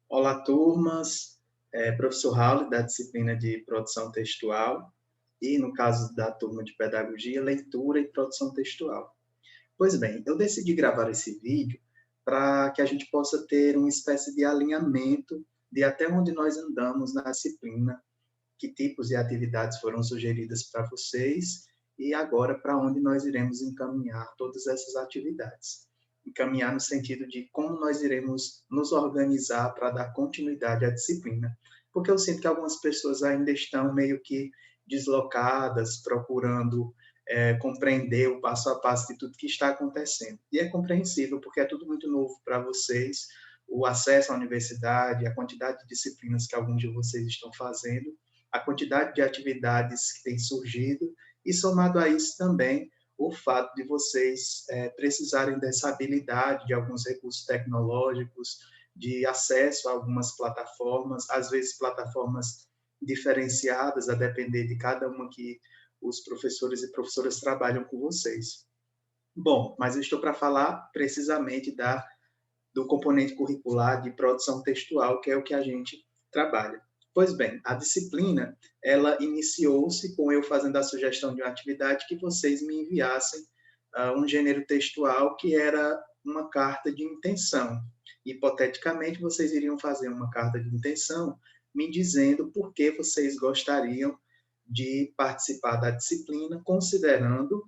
Olá, turmas. Professor Raul, da disciplina de produção textual, e no caso da turma de pedagogia, leitura e produção textual. Pois bem, eu decidi gravar esse vídeo para que a gente possa ter uma espécie de alinhamento de até onde nós andamos na disciplina, que tipos de atividades foram sugeridas para vocês e agora para onde nós iremos encaminhar todas essas atividades. Encaminhar no sentido de como nós iremos nos organizar para dar continuidade à disciplina, porque eu sinto que algumas pessoas ainda estão meio que deslocadas, procurando compreender o passo a passo de tudo que está acontecendo. E é compreensível, porque é tudo muito novo para vocês, o acesso à universidade, a quantidade de disciplinas que alguns de vocês estão fazendo, a quantidade de atividades que tem surgido, e somado a isso também o fato de vocês precisarem dessa habilidade de alguns recursos tecnológicos, de acesso a algumas plataformas, às vezes plataformas diferenciadas, a depender de cada uma que os professores e professoras trabalham com vocês. Bom, mas eu estou para falar precisamente do componente curricular de produção textual, que é o que a gente trabalha. Pois bem, a disciplina, ela iniciou-se com eu fazendo a sugestão de uma atividade que vocês me enviassem um gênero textual que era uma carta de intenção. Hipoteticamente, vocês iriam fazer uma carta de intenção me dizendo por que vocês gostariam de participar da disciplina, considerando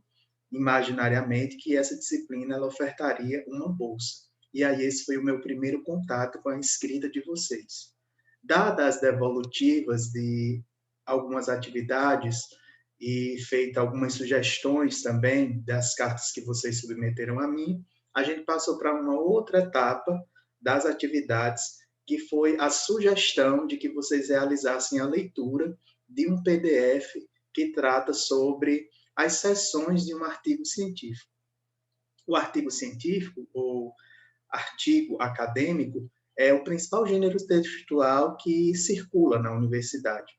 imaginariamente que essa disciplina ela ofertaria uma bolsa. E aí esse foi o meu primeiro contato com a escrita de vocês. Dadas as devolutivas de algumas atividades e feita algumas sugestões também das cartas que vocês submeteram a mim, a gente passou para uma outra etapa das atividades, que foi a sugestão de que vocês realizassem a leitura de um PDF que trata sobre as seções de um artigo científico. O artigo científico, ou artigo acadêmico, é o principal gênero textual que circula na universidade.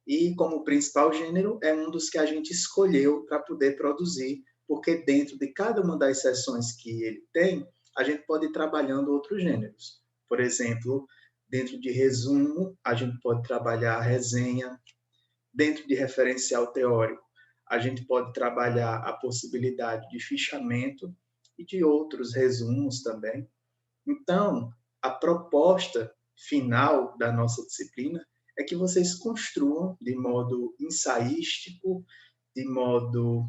E, como principal gênero, é um dos que a gente escolheu para poder produzir, porque dentro de cada uma das seções que ele tem, a gente pode ir trabalhando outros gêneros. Por exemplo, dentro de resumo, a gente pode trabalhar resenha. Dentro de referencial teórico, a gente pode trabalhar a possibilidade de fichamento e de outros resumos também. Então, a proposta final da nossa disciplina é que vocês construam de modo ensaístico, de modo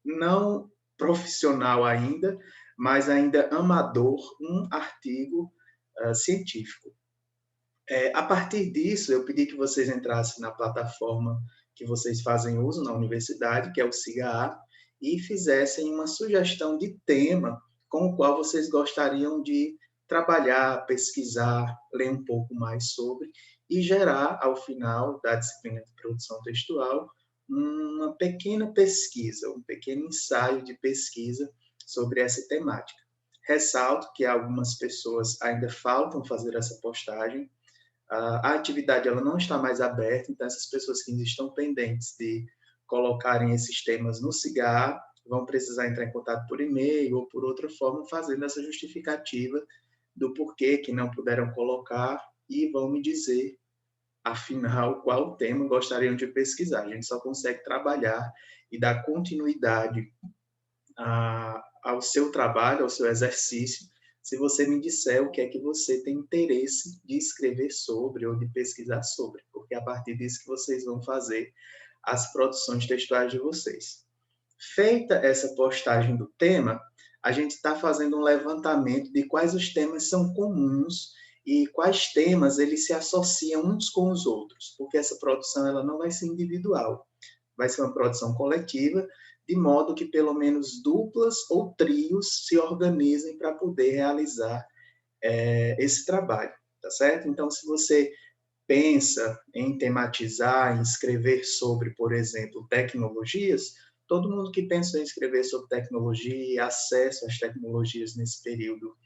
não profissional ainda, mas ainda amador, um artigo científico. A partir disso, eu pedi que vocês entrassem na plataforma que vocês fazem uso na universidade, que é o SIGA-A, e fizessem uma sugestão de tema com o qual vocês gostariam de trabalhar, pesquisar, ler um pouco mais sobre e gerar, ao final da disciplina de produção textual, uma pequena pesquisa, um pequeno ensaio de pesquisa sobre essa temática. Ressalto que algumas pessoas ainda faltam fazer essa postagem. A atividade ela não está mais aberta, então essas pessoas que ainda estão pendentes de colocarem esses temas no SIGA vão precisar entrar em contato por e-mail ou por outra forma, fazendo essa justificativa do porquê que não puderam colocar e vão me dizer, afinal, qual tema gostariam de pesquisar. A gente só consegue trabalhar e dar continuidade ao seu trabalho, ao seu exercício, se você me disser o que é que você tem interesse de escrever sobre ou de pesquisar sobre, porque é a partir disso que vocês vão fazer as produções textuais de vocês. Feita essa postagem do tema, a gente está fazendo um levantamento de quais os temas são comuns e quais temas eles se associam uns com os outros, porque essa produção ela não vai ser individual, vai ser uma produção coletiva, de modo que pelo menos duplas ou trios se organizem para poder realizar esse trabalho, tá certo? Então, se você pensa em tematizar, em escrever sobre, por exemplo, tecnologias, todo mundo que pensou em escrever sobre tecnologia, acesso às tecnologias nesse período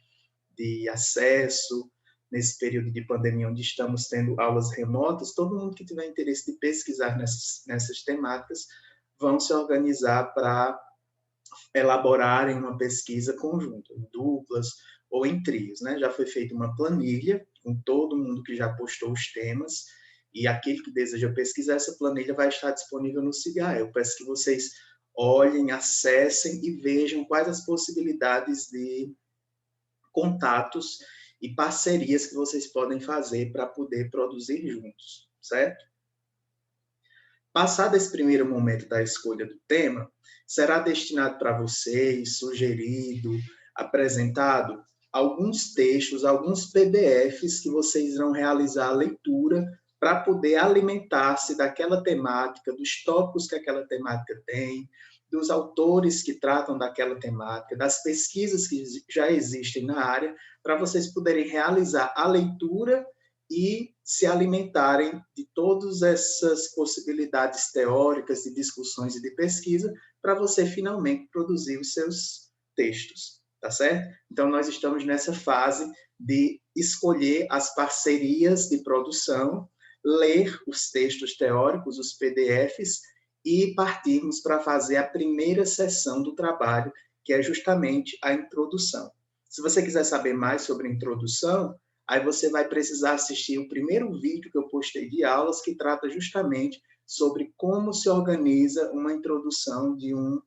de acesso, nesse período de pandemia onde estamos tendo aulas remotas, todo mundo que tiver interesse de pesquisar nessas temáticas vão se organizar para elaborarem uma pesquisa conjunta, em duplas ou em trios, né? Já foi feita uma planilha com todo mundo que já postou os temas, e aquele que deseja pesquisar, essa planilha vai estar disponível no Cigar. Eu peço que vocês olhem, acessem e vejam quais as possibilidades de contatos e parcerias que vocês podem fazer para poder produzir juntos, certo? Passado esse primeiro momento da escolha do tema, será destinado para vocês, sugerido, apresentado, alguns textos, alguns PDFs que vocês irão realizar a leitura para poder alimentar-se daquela temática, dos tópicos que aquela temática tem, dos autores que tratam daquela temática, das pesquisas que já existem na área, para vocês poderem realizar a leitura e se alimentarem de todas essas possibilidades teóricas, de discussões e de pesquisa, para você finalmente produzir os seus textos, tá certo? Então, nós estamos nessa fase de escolher as parcerias de produção, ler os textos teóricos, os PDFs, e partirmos para fazer a primeira sessão do trabalho, que é justamente a introdução. Se você quiser saber mais sobre a introdução, aí você vai precisar assistir o primeiro vídeo que eu postei de aulas, que trata justamente sobre como se organiza uma introdução de um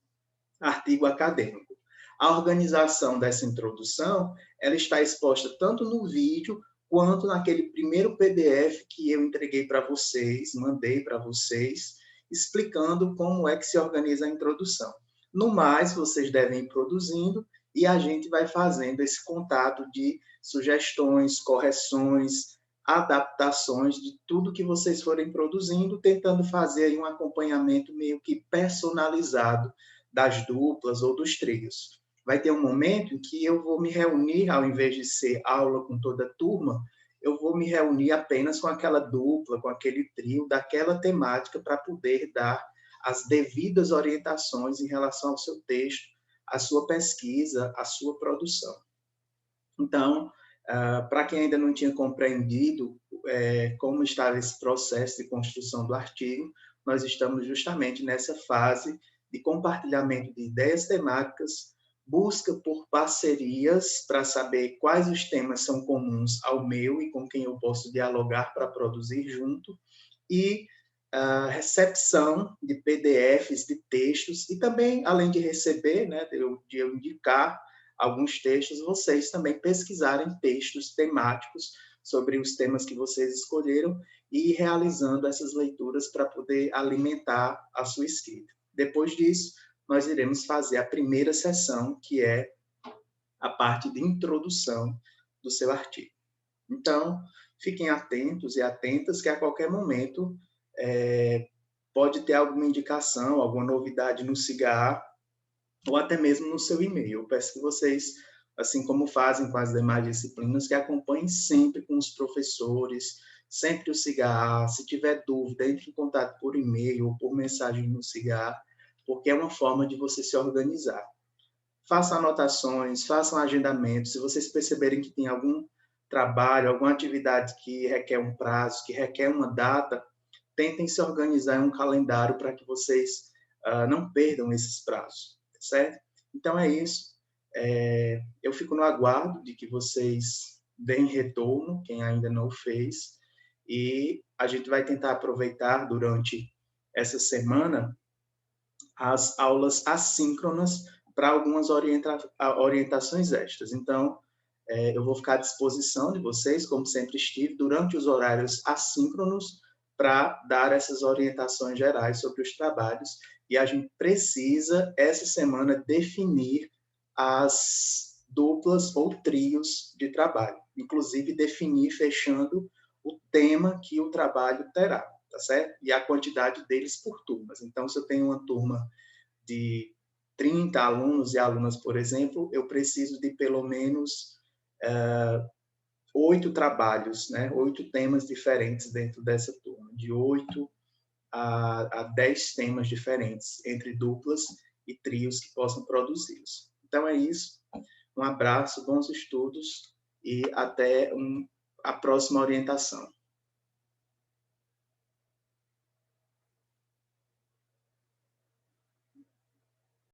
artigo acadêmico. A organização dessa introdução, ela está exposta tanto no vídeo, quanto naquele primeiro PDF que eu entreguei para vocês, mandei para vocês, explicando como é que se organiza a introdução. No mais, vocês devem ir produzindo e a gente vai fazendo esse contato de sugestões, correções, adaptações de tudo que vocês forem produzindo, tentando fazer aí um acompanhamento meio que personalizado das duplas ou dos trios. Vai ter um momento em que eu vou me reunir, ao invés de ser aula com toda a turma, eu vou me reunir apenas com aquela dupla, com aquele trio, daquela temática, para poder dar as devidas orientações em relação ao seu texto, à sua pesquisa, à sua produção. Então, para quem ainda não tinha compreendido como estava esse processo de construção do artigo, nós estamos justamente nessa fase de compartilhamento de ideias temáticas, busca por parcerias para saber quais os temas são comuns ao meu e com quem eu posso dialogar para produzir junto, e a recepção de PDFs, de textos, e também, além de receber, né, de eu indicar alguns textos, vocês também pesquisarem textos temáticos sobre os temas que vocês escolheram e ir realizando essas leituras para poder alimentar a sua escrita. Depois disso, nós iremos fazer a primeira sessão, que é a parte de introdução do seu artigo. Então, fiquem atentos e atentas que a qualquer momento pode ter alguma indicação, alguma novidade no Cigar, ou até mesmo no seu e-mail. Eu peço que vocês, assim como fazem com as demais disciplinas, que acompanhem sempre com os professores, sempre o Cigar. Se tiver dúvida, entre em contato por e-mail ou por mensagem no Cigar, porque é uma forma de você se organizar. Façam anotações, façam agendamentos. Se vocês perceberem que tem algum trabalho, alguma atividade que requer um prazo, que requer uma data, tentem se organizar em um calendário para que vocês não perdam esses prazos, certo? Então é isso. Eu fico no aguardo de que vocês deem retorno, quem ainda não fez, e a gente vai tentar aproveitar durante essa semana as aulas assíncronas para algumas orientações extras. Então, eu vou ficar à disposição de vocês, como sempre estive, durante os horários assíncronos, para dar essas orientações gerais sobre os trabalhos. E a gente precisa, essa semana, definir as duplas ou trios de trabalho. Inclusive, definir, fechando, o tema que o trabalho terá, tá certo? E a quantidade deles por turmas. Então, se eu tenho uma turma de 30 alunos e alunas, por exemplo, eu preciso de pelo menos 8 trabalhos, né? 8 temas diferentes dentro dessa turma, de 8 a 10 temas diferentes, entre duplas e trios que possam produzi-los. Então é isso, um abraço, bons estudos e até a próxima orientação.